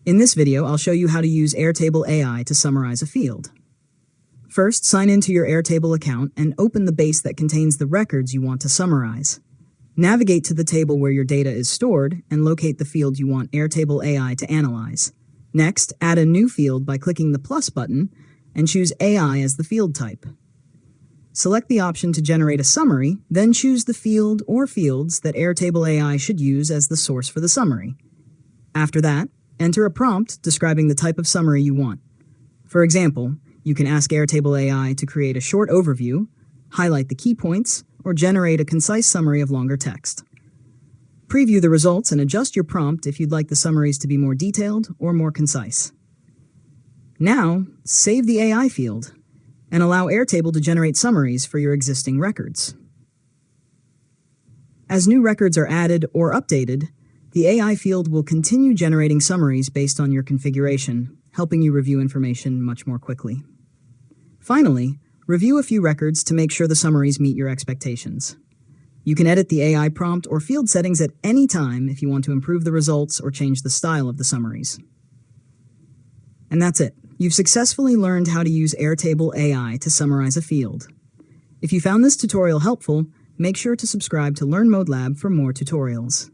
In this video, I'll show you how to use Airtable AI to summarize a field. First, sign into your Airtable account and open the base that contains the records you want to summarize. Navigate to the table where your data is stored and locate the field you want Airtable AI to analyze. Next, add a new field by clicking the plus button and choose AI as the field type. Select the option to generate a summary, then choose the field or fields that Airtable AI should use as the source for the summary. After that, enter a prompt describing the type of summary you want. For example, you can ask Airtable AI to create a short overview, highlight the key points, or generate a concise summary of longer text. Preview the results and adjust your prompt if you'd like the summaries to be more detailed or more concise. Now, save the AI field and allow Airtable to generate summaries for your existing records. As new records are added or updated, the AI field will continue generating summaries based on your configuration, helping you review information much more quickly. Finally, review a few records to make sure the summaries meet your expectations. You can edit the AI prompt or field settings at any time if you want to improve the results or change the style of the summaries. And that's it. You've successfully learned how to use Airtable AI to summarize a field. If you found this tutorial helpful, make sure to subscribe to Learn Mode Lab for more tutorials.